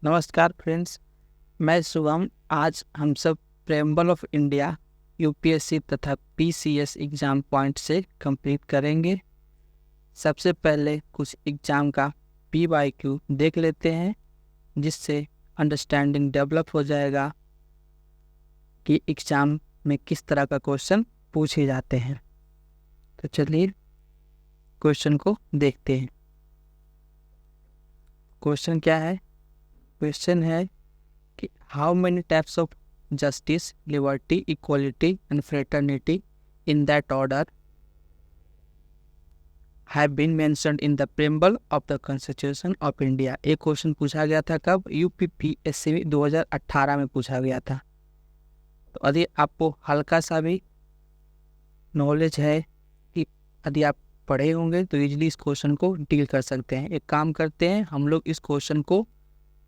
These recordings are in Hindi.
नमस्कार फ्रेंड्स, मैं शुभम। आज हम सब प्रेम्बल ऑफ इंडिया यूपीएससी तथा पीसीएस एग्ज़ाम पॉइंट से कंप्लीट करेंगे। सबसे पहले कुछ एग्ज़ाम का पीवाईक्यू देख लेते हैं, जिससे अंडरस्टैंडिंग डेवलप हो जाएगा कि एग्ज़ाम में किस तरह का क्वेश्चन पूछे जाते हैं। तो चलिए क्वेश्चन को देखते हैं। क्वेश्चन क्या है? क्वेश्चन है कि how many types of justice, liberty, equality and fraternity in that order have been mentioned in the preamble of the constitution of India. एक क्वेश्चन पूछा गया था कब? यूपीपीएससी में 2018 में पूछा गया था। तो यदि आपको हल्का सा भी नॉलेज है कि यदि आप पढ़े होंगे तो इजीली इस क्वेश्चन को डील कर सकते हैं। एक काम करते हैं, हम लोग इस क्वेश्चन को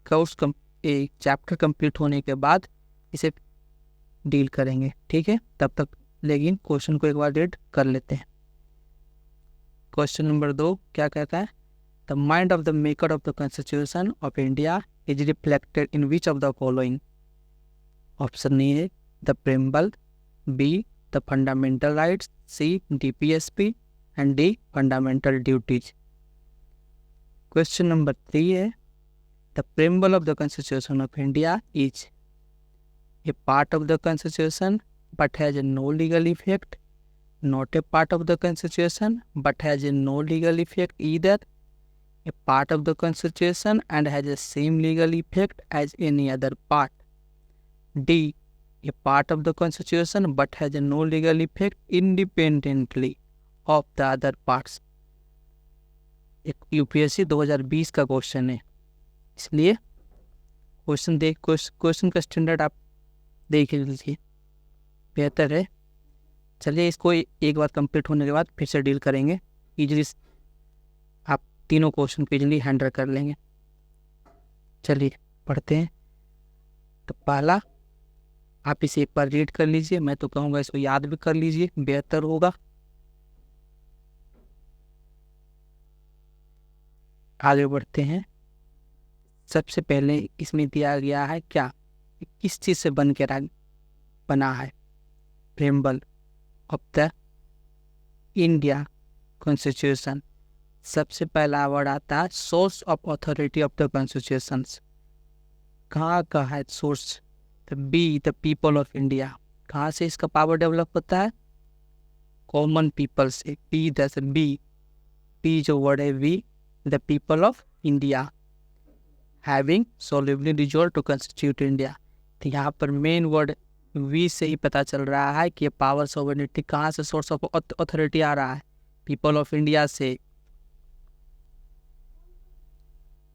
कोर्स एक चैप्टर कंप्लीट होने के बाद इसे डील करेंगे, ठीक है? तब तक लेकिन क्वेश्चन को एक बार रीड कर लेते हैं। क्वेश्चन नंबर 2 क्या कहता है? The mind of the maker of the constitution of India is reflected in which of the following? Option A है the preamble, B the fundamental rights, C DPSP and D fundamental duties. Question number 3 है the preamble of the Constitution of India is a part of the Constitution but has no legal effect, not a part of the Constitution but has no legal effect either, a part of the Constitution and has the same legal effect as any other part, D a part of the Constitution but has no legal effect independently of the other parts। एक यूपीएससी 2020 का क्वेश्चन है, इसलिए क्वेश्चन का स्टैंडर्ड आप देख लीजिए, बेहतर है। चलिए इसको एक बार कंप्लीट होने के बाद फिर से डील करेंगे। इजीली आप तीनों क्वेश्चन को इजीली हैंडल कर लेंगे। चलिए पढ़ते हैं। तो पहला, आप इसे एक बार रीड कर लीजिए, मैं तो कहूँगा इसको याद भी कर लीजिए, बेहतर होगा। आगे बढ़ते हैं। सबसे पहले इसमें दिया गया है क्या, किस चीज़ से बन के बना है preamble of the India constitution. सबसे पहला वर्ड आता है source of authority of the constitution. कहाँ का है source? We the people of India. कहाँ से इसका पावर डेवलप होता है? कॉमन पीपल से। बी जो वर्ड है we, the people of India having solemnly resolve to constitute India. तो यहाँ पर मेन वर्ड वी से ही पता चल रहा है कि ये पावर सोवरेनिटी कहाँ से, सोर्स ऑफ अथॉरिटी आ रहा है पीपल ऑफ इंडिया से।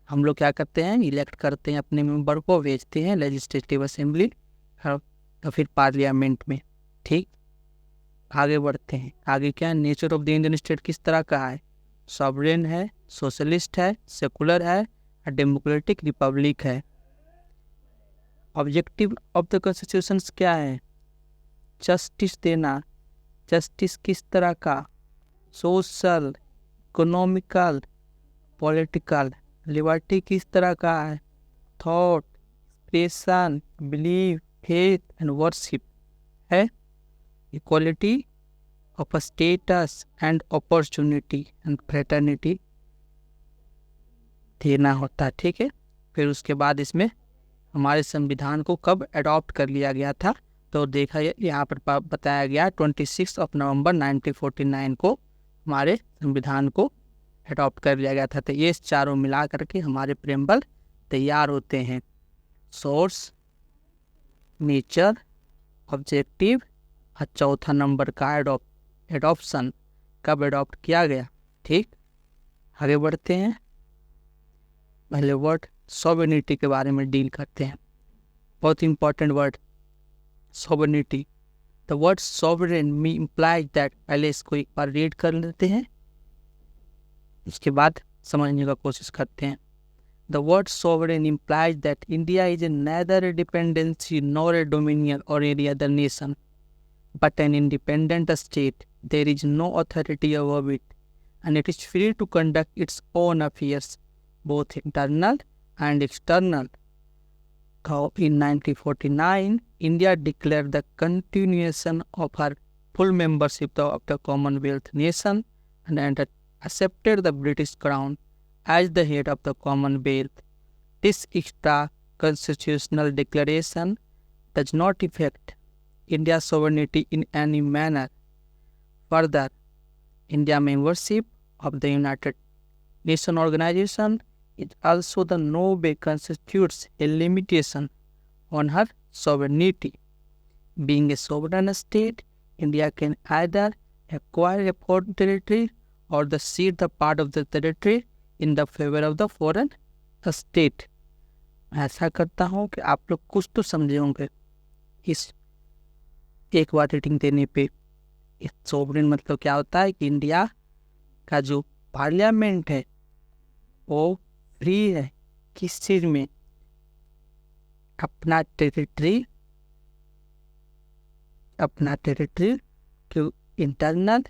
हम लोग क्या करते हैं, इलेक्ट करते हैं अपने मेंबर को, भेजते हैं लेजिस्लेटिव असेंबली तो फिर पार्लियामेंट में, ठीक। आगे बढ़ते हैं। आगे क्या, nature of the Indian state किस तरह का है? सॉवरेन है, सोशलिस्ट है, सेकुलर है, डेमोक्रेटिक रिपब्लिक है। ऑब्जेक्टिव ऑफ द कॉन्स्टिट्यूशन क्या है? जस्टिस देना। जस्टिस किस तरह का? Social, economical, political. लिबर्टी किस तरह का है? Thought, expression, believe, faith and worship है। Equality of status and opportunity and fraternity देना होता है, ठीक है। फिर उसके बाद इसमें हमारे संविधान को कब अडॉप्ट कर लिया गया था? तो देखा यहाँ पर बताया गया 26 नवंबर 1949 को हमारे संविधान को अडॉप्ट कर लिया गया था। तो ये चारों मिला करके हमारे प्रेम्बल तैयार होते हैं। सोर्स, नेचर, ऑब्जेक्टिव और चौथा नंबर का एडॉप्शन, कब एडॉप्ट किया गया, ठीक। आगे बढ़ते हैं। पहले वर्ड सॉवरेनिटी के बारे में डील करते हैं, बहुत important word sovereignty. The word sovereign me implies that, पहले इसको एक बार रीड कर लेते हैं, उसके बाद समझने का कोशिश करते हैं। The word sovereign implies that India is neither a dependency nor a dominion or any other nation but an independent state. There is no authority over it and it is free to conduct its own affairs both internal and external In 1949, India declared the continuation of her full membership of the Commonwealth nation and accepted the British Crown as the head of the Commonwealth. This extra constitutional declaration does not affect India's sovereignty in any manner. Further, India membership of the United Nations organization is also the no way constitutes a limitation on her sovereignty. Being a sovereign state, India can either acquire a foreign territory or cede the part of the territory in the favor of the foreign state. ऐसा करता हूँ कि आप लोग कुछ तो समझे होंगे इस एक बार रेटिंग देने पे। सोवरेन मतलब क्या होता है कि इंडिया का जो पार्लियामेंट है वो फ्री है किस चीज में, अपना टेरिटरी के इंटरनल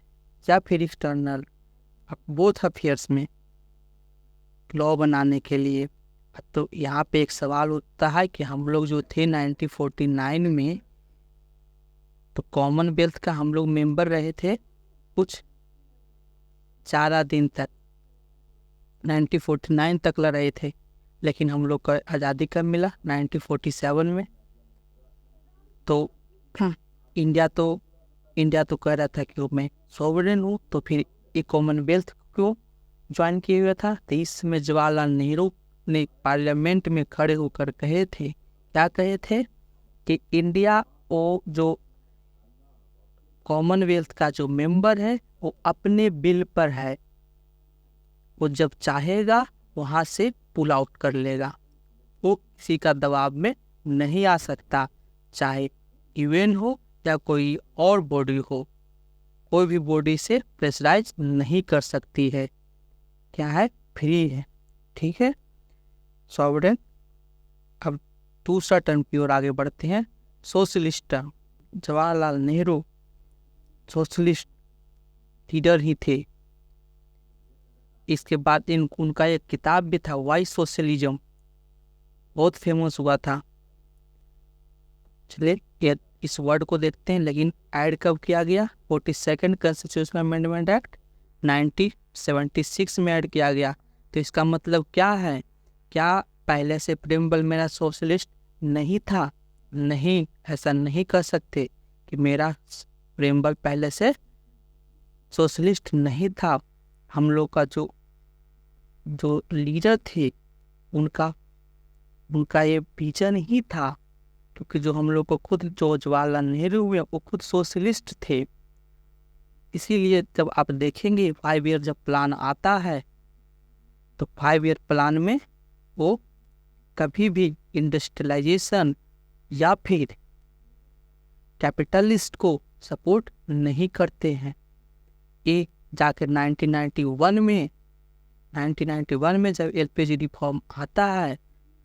या फिर एक्सटर्नल बोथ अफेयर्स में लॉ बनाने के लिए। तो यहाँ पे एक सवाल उठता है कि हम लोग जो थे 1949 में, तो कॉमनवेल्थ का हम लोग मेंबर रहे थे कुछ 4 दिन तक, 1949 तक रहे थे, लेकिन हम लोग को आज़ादी कब मिला? 1947 में। तो इंडिया तो कह रहा था कि मैं सॉवरेन हूँ, तो फिर ये कॉमनवेल्थ क्यों ज्वाइन किया हुआ था? तो इस समय जवाहरलाल नेहरू ने पार्लियामेंट में खड़े होकर कहे थे, क्या कहे थे कि इंडिया वो जो कॉमनवेल्थ का जो मेंबर है वो अपने बिल पर है, वो जब चाहेगा वहाँ से पुल आउट कर लेगा, वो किसी का दबाव में नहीं आ सकता, चाहे यूएन हो या कोई और बॉडी हो, कोई भी बॉडी से प्रेशराइज नहीं कर सकती है। क्या है? फ्री है। ठीक है, सॉवरेन। अब दूसरा टर्म की ओर आगे बढ़ते हैं, socialist term. Jawaharlal Nehru socialist leader ही थे। इसके बाद उनका एक किताब भी था, वाई सोशलिज्म, बहुत फेमस हुआ था। चलिए इस वर्ड को देखते हैं, लेकिन ऐड कब किया गया? 42nd कॉन्स्टिट्यूशनल अमेंडमेंट एक्ट 1976 में ऐड किया गया। तो इसका मतलब क्या है? क्या पहले से प्रियम्बल मेरा सोशलिस्ट नहीं था? नहीं, ऐसा नहीं कर सकते कि मेरा प्रियम्बल पहले से सोशलिस्ट नहीं था। हम लोग का जो लीडर थे उनका ये विजन ही था, क्योंकि जो हम लोग को खुद जो जवाहरलाल नेहरू हुए वो खुद सोशलिस्ट थे। इसीलिए जब आप देखेंगे 5 ईयर जब प्लान आता है, तो 5 ईयर प्लान में वो कभी भी इंडस्ट्रियलाइजेशन या फिर कैपिटलिस्ट को सपोर्ट नहीं करते हैं। ये जाकर 1991 में जब एलपीजी रिफॉर्म आता है,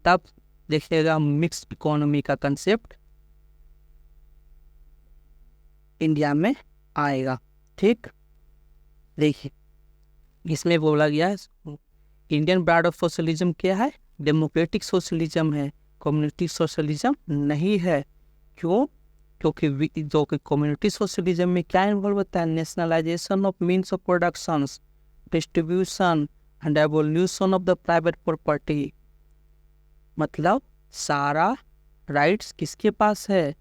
तब देखिएगा मिक्स्ड इकोनॉमी का कंसेप्ट इंडिया में आएगा। ठीक, देखिए इसमें बोला गया है इंडियन ब्रांड ऑफ सोशलिज्म क्या है? डेमोक्रेटिक सोशलिज्म है, कम्युनिटी सोशलिज्म नहीं है। क्यों? क्योंकि जो कि कम्युनिटी सोशलिज्म में क्या इन्वॉल्व होता है? Nationalisation of means of production, distribution and evolution of the private property. मतलब सारा राइट्स किसके पास है?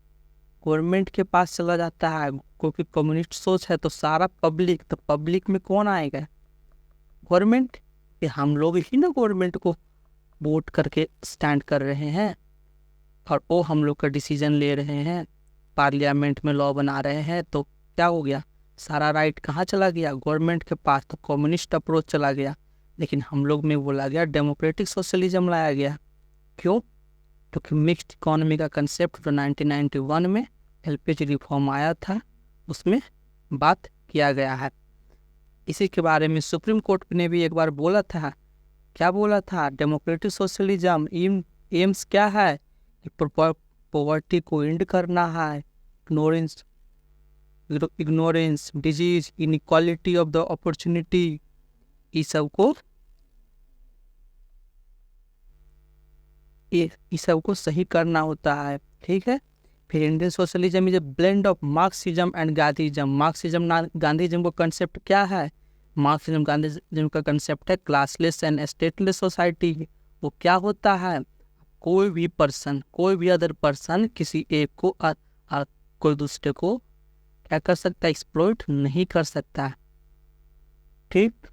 गवर्नमेंट के पास चला जाता है, क्योंकि कम्युनिस्ट सोच है तो सारा पब्लिक, तो पब्लिक में कौन आएगा? गवर्नमेंट। हम लोग ही ना गवर्नमेंट को वोट करके स्टैंड कर रहे हैं और वो हम लोग का डिसीजन ले रहे हैं, पार्लियामेंट में लॉ बना रहे हैं। तो क्या हो गया? सारा राइट कहाँ चला गया? गवर्नमेंट के पास। तो कम्युनिस्ट अप्रोच चला गया। लेकिन हम लोग में बोला गया डेमोक्रेटिक सोशलिज्म लाया गया। क्यों? क्योंकि मिक्स्ड इकोनॉमी का कंसेप्ट जो 1991 में एलपीजी रिफॉर्म आया था, उसमें बात किया गया है। इसी के बारे में सुप्रीम कोर्ट ने भी एक बार बोला था। क्या बोला था? डेमोक्रेटिक सोशलिज्म एम्स क्या है? पॉवर्टी को एंड करना है, ignorance, disease, inequality of the opportunity, इस सब को ये सब को सही करना होता है, ठीक है। फिर Indian socialism is a blend of Marxism and Gandhism. Marxism Gandhism का कंसेप्ट क्या है? मार्क्सिज्म गांधीज्म का कंसेप्ट है क्लासलेस एंड स्टेटलेस सोसाइटी। वो क्या होता है? कोई भी अदर पर्सन किसी एक को कोई दूसरे को क्या कर सकता है? एक्सप्लॉइट नहीं कर सकता, ठीक।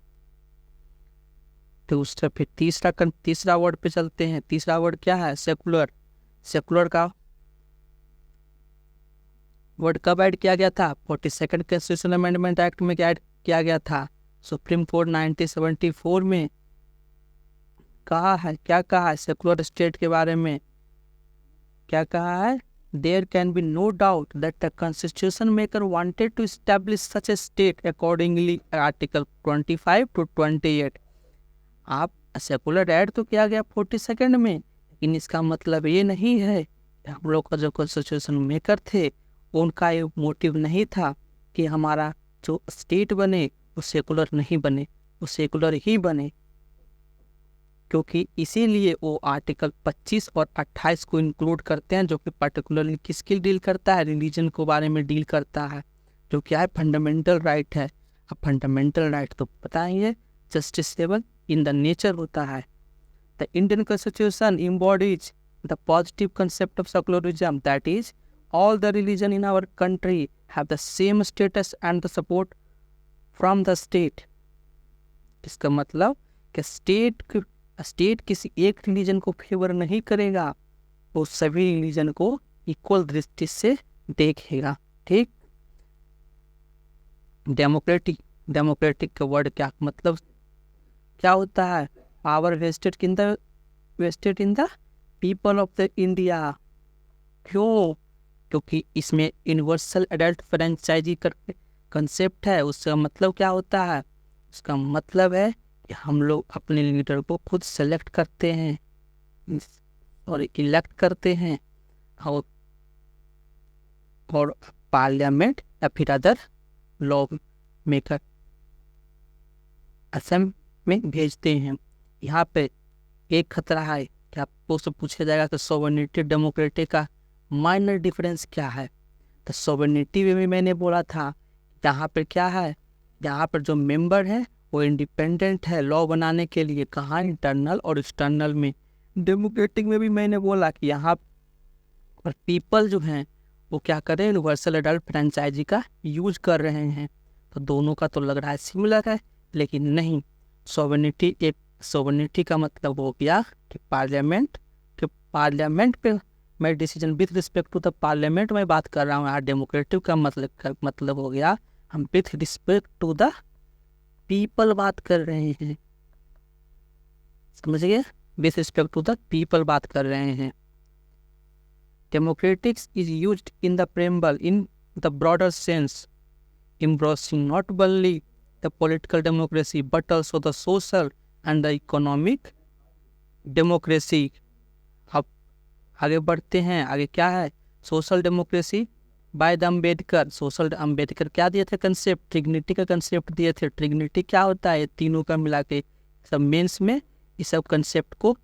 तो उससे फिर तीसरा वर्ड पे चलते हैं। तीसरा वर्ड क्या है? सेकुलर। सेकुलर का वर्ड कब ऐड किया गया था? 42nd कॉन्स्टिट्यूशनल अमेंडमेंट एक्ट में ऐड किया गया था। सुप्रीम कोर्ट 1974 में कहा है, क्या कहा है सेकुलर स्टेट के बारे में? क्या कहा है? There can be no doubt that the constitution maker wanted to establish such a state accordingly article 25 to 28। आप सेकुलर ऐड तो किया गया 42nd में, लेकिन इसका मतलब ये नहीं है कि हम लोग का जो कॉन्स्टिट्यूशन मेकर थे उनका ये मोटिव नहीं था कि हमारा जो स्टेट बने वो सेकुलर नहीं बने, वो सेकुलर ही बने, क्योंकि इसीलिए वो आर्टिकल 25 और 28 को इंक्लूड करते हैं, जो कि पर्टिकुलरली किसकी डील करता है? रिलीजन के बारे में डील करता है, जो क्या है? फंडामेंटल राइट है। अब फंडामेंटल राइट तो पता ही है, जस्टिसेबल इन द नेचर होता है। The Indian constitution embodies the positive concept of secularism, that is, all the religion in our country have the same status and the support from the state। इसका मतलब कि स्टेट किसी एक रिलीजन को फेवर नहीं करेगा, वो सभी रिलीजन को इक्वल दृष्टि से देखेगा, ठीक। डेमोक्रेटिक का वर्ड क्या मतलब क्या होता है? Power vested in the people of the India. क्यों? क्योंकि इसमें यूनिवर्सल एडल्ट फ्रेंचाइजी का कंसेप्ट है। उसका मतलब क्या होता है? उसका मतलब है कि हम लोग अपने लीडर को खुद सेलेक्ट करते हैं और इलेक्ट करते हैं, और पार्लियामेंट या फिर अदर लॉ मेकर असम में भेजते हैं। यहाँ पे एक खतरा है कि आपको से पूछा जाएगा कि सोवरेनिटी डेमोक्रेसी का माइनर डिफरेंस क्या है। तो सोवरेनिटी में भी मैंने बोला था, यहाँ पर क्या है? यहाँ पर जो मेंबर है वो इंडिपेंडेंट है लॉ बनाने के लिए। कहाँ? इंटरनल और एक्सटर्नल में। डेमोक्रेटिक में भी मैंने बोला कि यहाँ पर पीपल जो हैं वो क्या कर रहे हैं? यूनिवर्सल एडल्ट फ्रेंचाइजी का यूज कर रहे हैं। तो दोनों का तो लग रहा है सिमिलर है, लेकिन नहीं। सोवरेनिटी का मतलब हो गया कि पार्लियामेंट पे मैं decision with respect to the parliament में बात कर रहा हूँ। यहाँ डेमोक्रेटिक का मतलब हो गया हम with respect to the people बात कर रहे हैं, समझिए, with respect to the people बात कर रहे हैं। Democratics is used in the preamble in the broader sense, embracing not only the political democracy but also the social and the economic democracy। अब आगे बढ़ते हैं। आगे क्या है? Social democracy by the Ambedkar. Social Ambedkar क्या दिए थे? कंसेप्ट ट्रिग्निटी का कंसेप्ट दिए थे। ट्रिग्निटी क्या होता है? तीनों का मिला के सब मेंस में इस सब कंसेप्ट को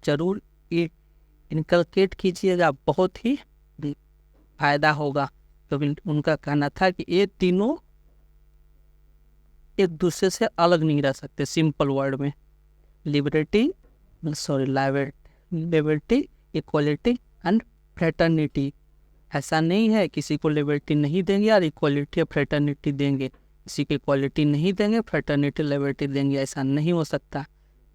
जरूर इनकलकेट कीजिएगा, बहुत ही फायदा होगा। तो उनका कहना था कि ये तीनों एक दूसरे से अलग नहीं रह सकते। सिंपल वर्ड में लिबर्टी, इक्वलिटी एंड फ्रेटर्निटी। ऐसा नहीं है किसी को लिबर्टी नहीं देंगे और इक्वलिटी और फ्रेटर्निटी देंगे, किसी को इक्वलिटी नहीं देंगे फ्रेटर्निटी लिबर्टी देंगे, ऐसा नहीं हो सकता।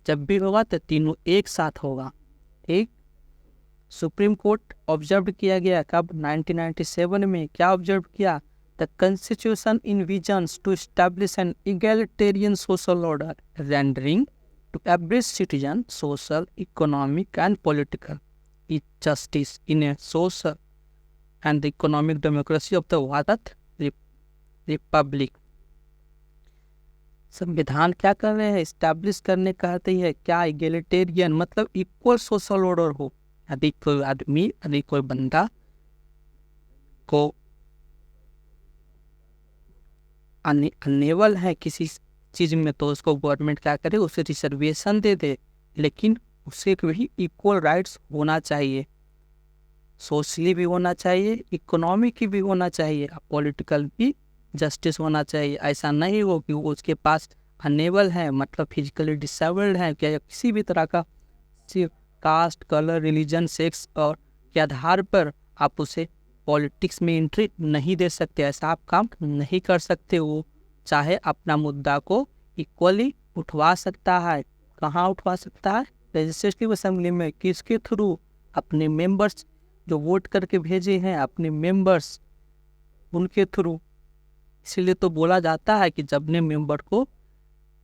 जब भी होगा तो तीनों एक साथ होगा, ठीक। सुप्रीम कोर्ट ऑब्जर्व किया गया कब? 1997 में। क्या ऑब्जर्व किया? The constitution envisions to establish an egalitarian social order rendering to every citizen social, economic and political justice in a social and the economic democracy of the Bharat republic. संविधान क्या कर रहे हैं? एस्टैब्लिश करने कहते हैं क्या? इगैलिटेरियन मतलब इक्वल सोशल ऑर्डर हो। यदि कोई आदमी, यदि कोई बंदा को अनेबल है किसी चीज़ में, तो उसको गवर्नमेंट क्या करे? उसे रिजर्वेशन दे दे। लेकिन उसे भी इक्वल राइट्स होना चाहिए, सोशली भी होना चाहिए, इकोनॉमिक भी होना चाहिए, पॉलिटिकल भी जस्टिस होना चाहिए। ऐसा नहीं हो कि वो उसके पास अनेबल है, मतलब फिजिकली डिसेबल्ड है, क्या किसी भी तरह का सिर्फ कास्ट, कलर, रिलीजन, सेक्स और के आधार पर आप उसे पॉलिटिक्स में एंट्री नहीं दे सकते। ऐसा आप काम नहीं कर सकते। वो चाहे अपना मुद्दा को इक्वली उठवा सकता है। कहाँ उठवा सकता है? लेजिस्लेटिव असेंबली में। किसके थ्रू? अपने मेंबर्स जो वोट करके भेजे हैं, अपने मेंबर्स, उनके थ्रू। इसीलिए तो बोला जाता है कि जब अपने मेंबर को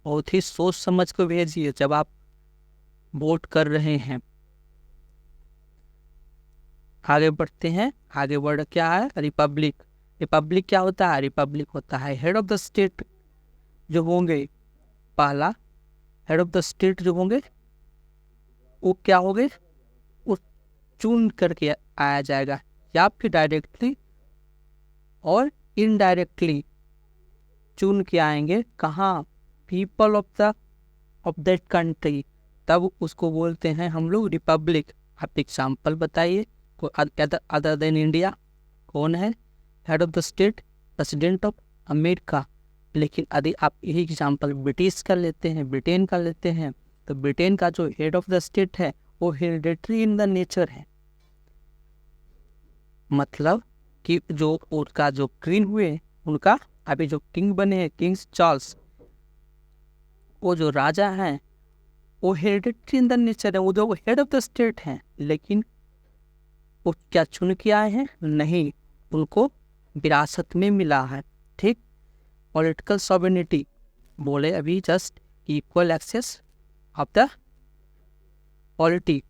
बहुत ही सोच समझ कर भेजिए जब आप वोट कर रहे हैं। आगे बढ़ते हैं। आगे वर्ड क्या है? रिपब्लिक। रिपब्लिक क्या होता है? रिपब्लिक होता है हेड ऑफ द स्टेट जो होंगे, पहला हेड ऑफ द स्टेट जो होंगे वो क्या होंगे? वो चुन करके आया जाएगा, या फिर डायरेक्टली और इनडायरेक्टली चुन के आएंगे। कहाँ? पीपल ऑफ दैट कंट्री, तब उसको बोलते हैं हम लोग रिपब्लिक। आप एग्जाम्पल बताइए अदर देन इंडिया कौन है? Head of the state president of America. लेकिन यदि आप यही एग्जाम्पल ब्रिटिश का लेते हैं, ब्रिटेन का लेते हैं, तो ब्रिटेन का जो हेड ऑफ द स्टेट है वो हेरिडेटरी इन द नेचर है। मतलब कि जो उनका जो क्वीन हुए, उनका अभी जो किंग बने हैं, किंग्स चार्ल्स, वो जो राजा हैं वो हेरिडेटरी इन द नेचर है, वो जो हेड ऑफ द स्टेट हैं। लेकिन वो क्या चुन के आए हैं? नहीं, उनको विरासत में मिला है। ठीक। पॉलिटिकल सॉवरेनिटी बोले अभी just equal access of the polity,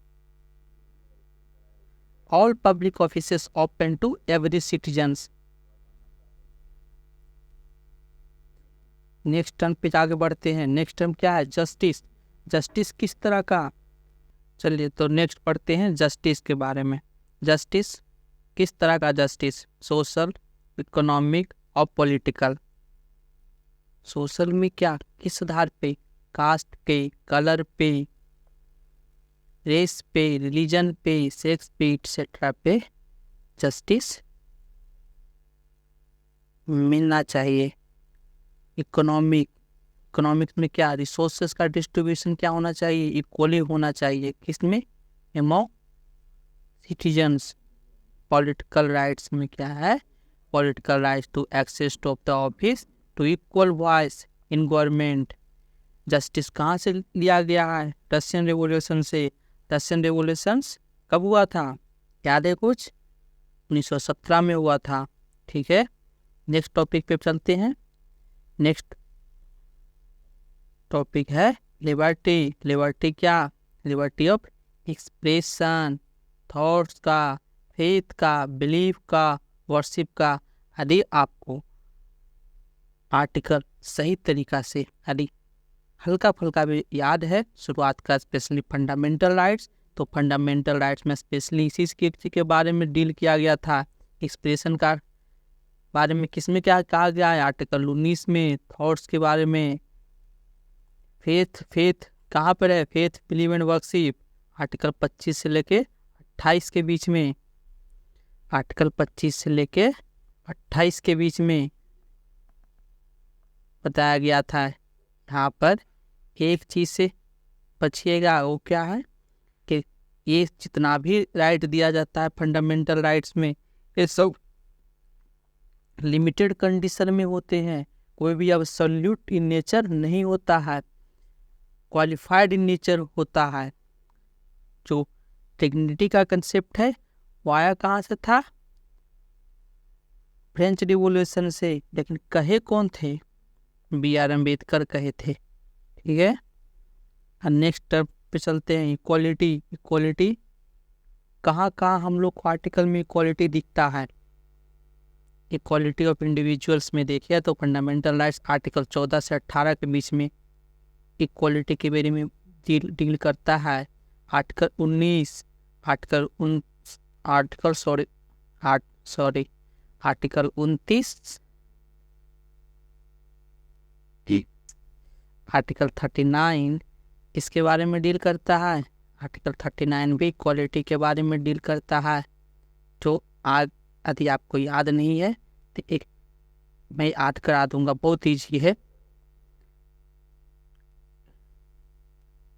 all public offices open to every citizens. Next term पे आगे बढ़ते हैं। नेक्स्ट टर्म क्या है? जस्टिस। जस्टिस किस तरह का? चलिए तो नेक्स्ट पढ़ते हैं जस्टिस के बारे में। जस्टिस किस तरह का? जस्टिस सोशल, इकोनॉमिक और पॉलिटिकल। सोशल में क्या? किस आधार पे? कास्ट पे, कलर पे, रेस पे, रिलीजन पे, सेक्स पे, एक्सेट्रा पे जस्टिस मिलना चाहिए। इकोनॉमिक, इकोनॉमिक्स में क्या? रिसोर्सेस का डिस्ट्रीब्यूशन क्या होना चाहिए? इक्वली होना चाहिए। किसमें? Among citizens. पॉलिटिकल राइट्स में क्या है? Political rights to access to of the office, to equal voice in government. Justice कहाँ से लिया गया है? रशियन रेवोल्यूशन से। रशियन रेवोल्यूशन कब हुआ था? याद है कुछ? 1917 में हुआ था। ठीक है, नेक्स्ट टॉपिक पे चलते हैं। नेक्स्ट टॉपिक है लिबर्टी। लिबर्टी क्या? लिबर्टी ऑफ एक्सप्रेशन, थॉट्स का, फेथ का, बिलीफ का, वर्शिप का। यदि आपको आर्टिकल सही तरीका से यदि हल्का फुल्का भी याद है शुरुआत का, स्पेशली फंडामेंटल राइट्स, तो फंडामेंटल राइट्स में स्पेशली इसी के बारे में डील किया गया था। एक्सप्रेशन का बारे में किसमें क्या कहा गया है? आर्टिकल 19 में। थॉट्स के बारे में। फेथ, फेथ कहाँ पर है? Faith, believe and worship article 25 से लेके 28 के बीच में। आर्टिकल 25 से लेके 28 के बीच में बताया गया था। यहाँ पर एक चीज़ से बचिएगा, वो क्या है कि ये जितना भी राइट दिया जाता है फंडामेंटल राइट्स में, ये सब लिमिटेड कंडीशन में होते हैं। कोई भी एब्सोल्यूट इन नेचर नहीं होता है, क्वालिफाइड इन नेचर होता है। जो डिग्निटी का कंसेप्ट है वो आया कहाँ से था? फ्रेंच रिवॉल्यूशन से। लेकिन कहे कौन थे? BR अम्बेडकर कहे थे। ठीक है, नेक्स्ट टर्म पे चलते हैं। इक्वालिटी। इक्वालिटी कहाँ कहाँ हम लोग को आर्टिकल में इक्वालिटी दिखता है? इक्वालिटी ऑफ इंडिविजुअल्स में देखिए तो फंडामेंटल राइट्स आर्टिकल 14 से 18 के बीच में इक्वालिटी के बारे में डील करता है। आर्टिकल 19, आर्टिकल 29, आर्टिकल 39 इसके बारे में डील करता है। आर्टिकल 39 भी इक्वालिटी के बारे में डील करता है। जो आज यदि आपको याद नहीं है तो एक मैं याद करा दूंगा, बहुत ईजी है।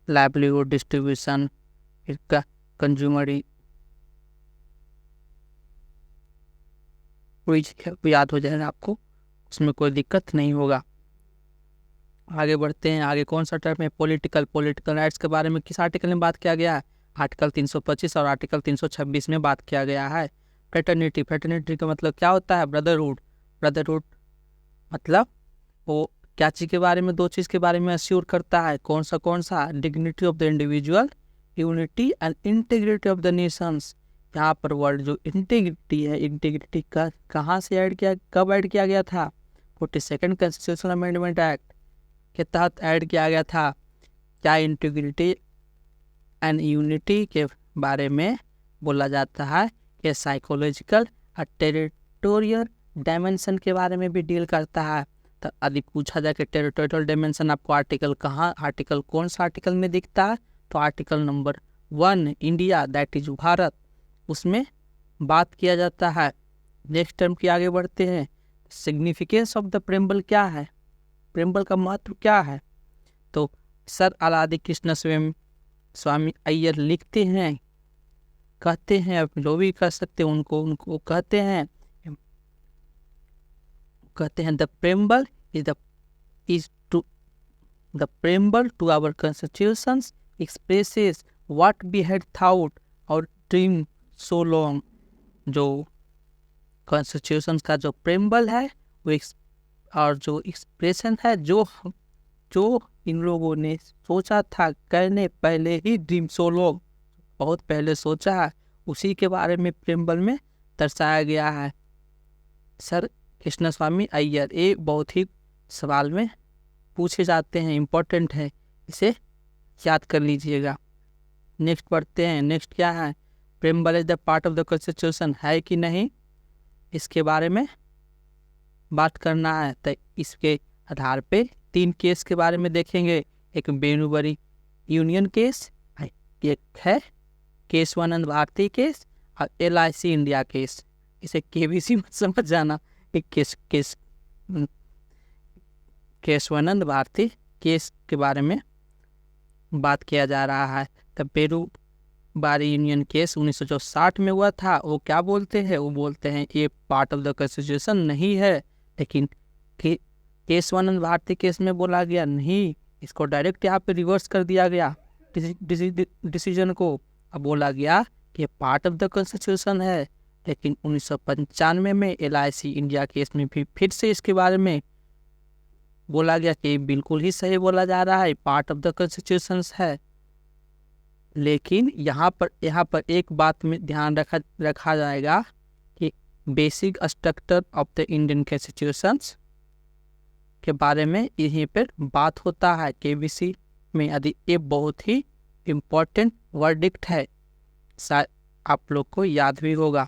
लाइवलीहुड डिस्ट्रीब्यूशन, इसका कंज्यूमर याद हो जाएगा आपको, उसमें कोई दिक्कत नहीं होगा। आगे बढ़ते हैं। आगे कौन सा टर्म है? पॉलिटिकल राइट्स के बारे में किस आर्टिकल में बात किया गया है? आर्टिकल 325 और आर्टिकल 326 में बात किया गया है। फ्रेटर्निटी का मतलब क्या होता है? ब्रदरहुड मतलब वो क्या चीज़ के बारे में, दो चीज़ के बारे में अश्योर करता है। कौन सा? Dignity of the individual, unity and integrity of the Nations. यहाँ पर वर्ड जो इंटीग्रिटी है, इंटीग्रिटी का कहाँ से ऐड किया, कब ऐड किया गया था? 42nd कॉन्स्टिट्यूशनल अमेंडमेंट एक्ट के तहत ऐड किया गया था। क्या इंटीग्रिटी एंड यूनिटी के बारे में बोला जाता है कि साइकोलॉजिकल और टेरिटोरियल डायमेंशन के बारे में भी डील करता है। तो यदि पूछा जाए कि टेरिटोरियल डायमेंशन आपको आर्टिकल कौन सा आर्टिकल में दिखता है, तो article number 1 India, that is Bharat, उसमें बात किया जाता है। नेक्स्ट टर्म की आगे बढ़ते हैं। सिग्निफिकेंस ऑफ द प्रेम्बल क्या है? प्रेम्बल का महत्व क्या है? तो सर अलादी कृष्ण स्वामी अय्यर लिखते हैं, कहते हैं, आप जो भी कर सकते हैं उनको कहते हैं the preamble the preamble to our constitutions expresses what we had thought और ड्रीम सो लॉन्ग। जो कॉन्स्टिट्यूशन का जो प्रेम्बल है वो और जो एक्सप्रेशन है, जो इन लोगों ने सोचा था करने पहले ही, ड्रीम सो लॉन्ग, बहुत पहले सोचा है, उसी के बारे में प्रेम्बल में दर्शाया गया है। सर कृष्ण स्वामी अय्यर, ये बहुत ही सवाल में पूछे जाते हैं, इम्पोर्टेंट है, इसे याद कर लीजिएगा। नेक्स्ट पढ़ते हैं। नेक्स्ट क्या है? Preamble is the part of the constitution, है कि नहीं, इसके बारे में बात करना है। तो इसके आधार पे 3 केस के बारे में देखेंगे। एक बेनुबरी यूनियन केस, एक है केशवानंद भारती केस और LIC इंडिया केस। इसे KBC मत समझ जाना, एक केशवानंद भारती केस के बारे में बात किया जा रहा है। तब बेनुबारी यूनियन केस 1960 में हुआ था। वो क्या बोलते हैं? वो बोलते हैं ये पार्ट ऑफ द कॉन्स्टिट्यूशन नहीं है, लेकिन केशवानंद भारती केस में बोला गया नहीं, इसको डायरेक्ट यहाँ पे रिवर्स कर दिया गया डिसीजन को। अब बोला गया कि पार्ट ऑफ द कॉन्स्टिट्यूशन है, लेकिन 1995 में LIC इंडिया केस में भी फिर से इसके बारे में बोला गया कि बिल्कुल ही सही बोला जा रहा है, पार्ट ऑफ द कॉन्स्टिट्यूशन है। लेकिन यहाँ पर एक बात में ध्यान रखा जाएगा कि basic structure of the Indian constitutions के बारे में यहीं पर बात होता है KBC में। यदि ये बहुत ही इम्पोर्टेंट वर्डिक्ट है, शायद आप लोग को याद भी होगा।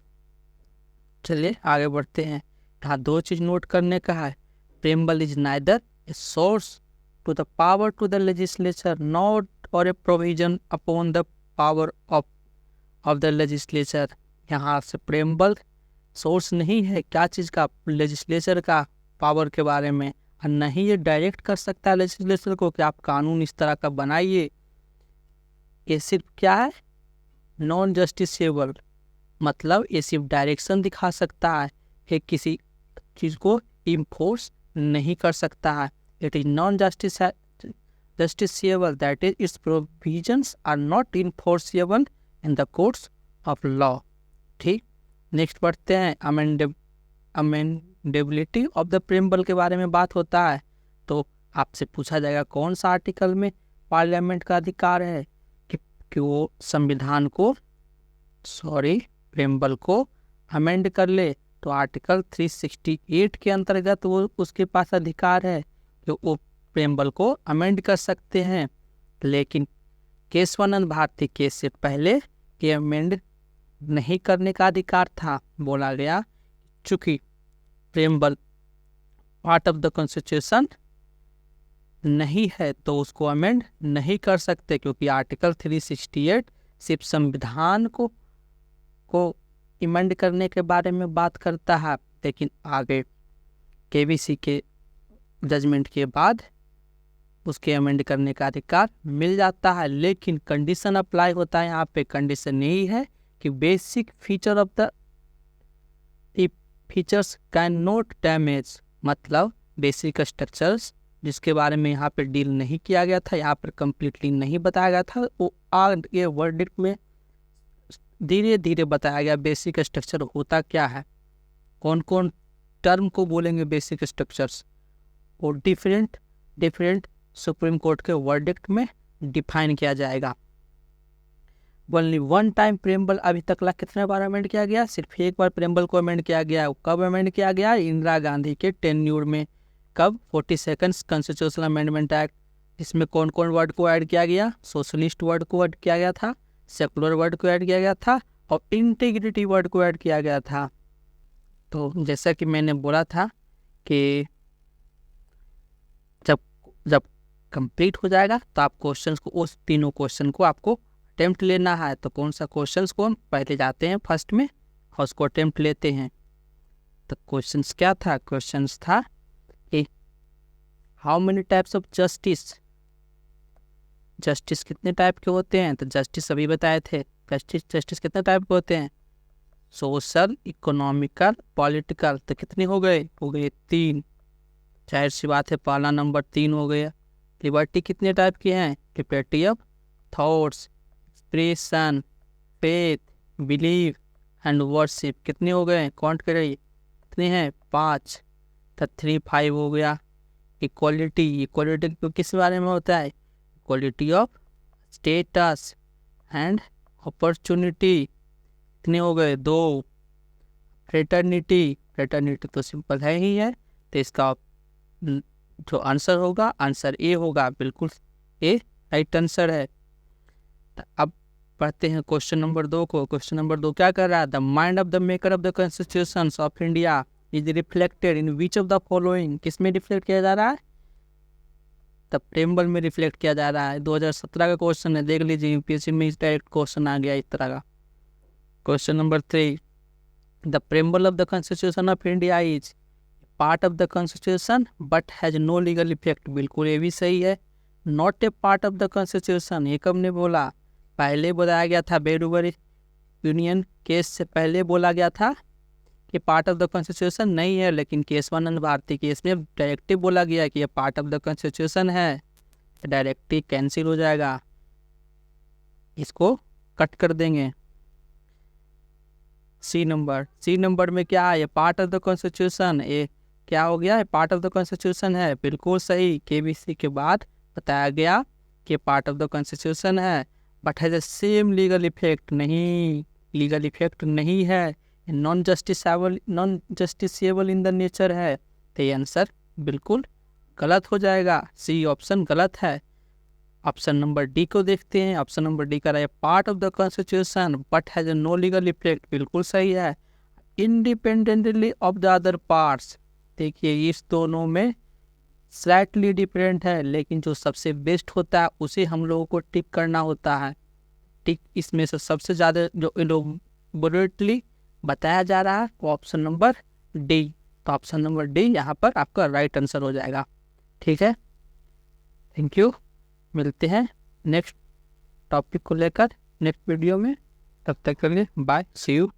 चलिए आगे बढ़ते हैं। यहाँ 2 चीज़ नोट करने का है। Preamble is neither a source to the power to the legislature not or a provision upon the power of the legislature. यहाँ से प्रेम्बल सोर्स नहीं है क्या चीज़ का? लेजिस्लेचर का पावर के बारे में, और नहीं ये डायरेक्ट कर सकता है लेजिस्लेचर को कि आप कानून इस तरह का बनाइए। ये सिर्फ क्या है? नॉन जस्टिसेबल, मतलब ये सिर्फ डायरेक्शन दिखा सकता है कि किसी चीज़ को इम्फोर्स नहीं कर सकता है। It is non justiciable, that is its provisions are not enforceable in the courts of law। ठीक, नेक्स्ट पढ़ते हैं। अमेंडेबिलिटी ऑफ द प्रेम्बल के बारे में बात होता है। तो आपसे पूछा जाएगा कौन सा आर्टिकल में पार्लियामेंट का अधिकार है कि वो संविधान को प्रेम्बल को अमेंड कर ले। तो आर्टिकल 368 के अंतर्गत वो उसके पास अधिकार है कि वो प्रेम्बल को अमेंड कर सकते हैं। लेकिन केशवानंद भारती केस से पहले ये अमेंड नहीं करने का अधिकार था। बोला गया चूंकि preamble part of the constitution नहीं है तो उसको अमेंड नहीं कर सकते, क्योंकि आर्टिकल 368 सिर्फ संविधान को अमेंड करने के बारे में बात करता है, लेकिन आगे केबीसी के जजमेंट के बाद उसके अमेंड करने का अधिकार मिल जाता है। लेकिन कंडीशन अप्लाई होता है, यहाँ पे कंडीशन यही है कि basic feature of the features can not damage, मतलब बेसिक स्ट्रक्चर्स जिसके बारे में यहाँ पे डील नहीं किया गया था, यहाँ पर कंप्लीटली नहीं बताया गया था, वो आगे वर्डिक्ट में धीरे धीरे बताया गया बेसिक स्ट्रक्चर होता क्या है, कौन कौन टर्म को बोलेंगे बेसिक स्ट्रक्चर्स, और डिफरेंट सुप्रीम कोर्ट के वर्डिक्ट में डिफाइन किया जाएगा। ओनली वन टाइम प्रेम्बल अभी तक कितने बार अमेंड किया गया? सिर्फ एक बार प्रेम्बल को अमेंड किया गया। कब अमेंड किया गया? इंदिरा गांधी के टेन्यूर में। कब? 42nd constitutional amendment act. इसमें कौन कौन वर्ड को ऐड किया गया? सोशलिस्ट वर्ड को ऐड किया गया था, सेकुलर वर्ड को ऐड किया गया था, और इंटीग्रिटी वर्ड को ऐड किया गया था। तो जैसा कि मैंने बोला था कि जब कंप्लीट हो जाएगा तो आप क्वेश्चंस को, उस तीनों क्वेश्चन को आपको अटेम्प्ट लेना है। तो कौन सा क्वेश्चंस को हम पहले जाते हैं फर्स्ट में और उसको अटेम्प्ट लेते हैं। तो क्वेश्चंस क्या था? क्वेश्चंस था कि how many types of justice, justice कितने टाइप के होते हैं? तो जस्टिस अभी बताए थे। जस्टिस कितने टाइप के होते हैं? Social, economical, political. तो कितने हो गए? 3। जाहिर सी बात है पहला नंबर 3 हो गया। लिबर्टी कितने टाइप की हैं? Liberty of thoughts, expression, faith, believe and worship. कितने हो गए? काउंट करिए कितने हैं? 5। तो 3 5 हो गया। इक्वालिटी तो किस बारे में होता है? Equality of status and opportunity. कितने हो गए? 2। फ्रेटर्निटी तो सिंपल है ही है, तो इसका जो आंसर होगा, आंसर ए होगा। बिल्कुल ए राइट आंसर है। तो अब पढ़ते हैं क्वेश्चन नंबर 2 को। क्वेश्चन नंबर 2 क्या कर रहा है? The mind of the maker of the constitution of India is reflected in which of the following. किस में रिफ्लेक्ट किया जा रहा है? द प्रेम्बल में रिफ्लेक्ट किया जा रहा है। 2017 का क्वेश्चन है, देख लीजिए यूपीएससी में इस डायरेक्ट क्वेश्चन आ गया इस तरह का। Question number 3, the preamble of the constitution of India is part of the constitution but has no legal effect. बिल्कुल ये भी सही है। Not a part of the constitution, ये कब ने बोला? पहले बताया गया था, बेरूबर यूनियन केस से पहले बोला गया था कि पार्ट ऑफ द कॉन्स्टिट्यूशन नहीं है, लेकिन केशवानंद भारती केस में डायरेक्टिव बोला गया कि ये पार्ट ऑफ द कॉन्स्टिट्यूशन है। डायरेक्टिव कैंसिल हो जाएगा, इसको कट कर देंगे। सी नंबर में क्या है? ये पार्ट ऑफ द कॉन्स्टिट्यूशन, ये क्या हो गया? पार्ट ऑफ द कॉन्स्टिट्यूशन है। बिल्कुल सही। केबीसी के बाद बताया गया कि पार्ट ऑफ द कॉन्स्टिट्यूशन है but has A same legal effect. नहीं, लीगल इफेक्ट नहीं है, non justiciable in the nature है। तो ये आंसर बिल्कुल गलत हो जाएगा। सी ऑप्शन गलत है। ऑप्शन नंबर डी को देखते हैं। ऑप्शन नंबर डी का रहा है part of the constitution but has a no legal effect. बिल्कुल सही है। Independently of the other parts. देखिए इस दोनों में स्लाइटली डिफरेंट है, लेकिन जो सबसे बेस्ट होता है उसे हम लोगों को टिक करना होता है। टिक इसमें से सबसे ज़्यादा जो इलोबोरेटली बताया जा रहा है वो ऑप्शन नंबर डी। तो ऑप्शन नंबर डी यहाँ पर आपका राइट आंसर हो जाएगा। ठीक है, थैंक यू। मिलते हैं नेक्स्ट टॉपिक को लेकर नेक्स्ट वीडियो में। तब तक के लिए बाय, सी यू।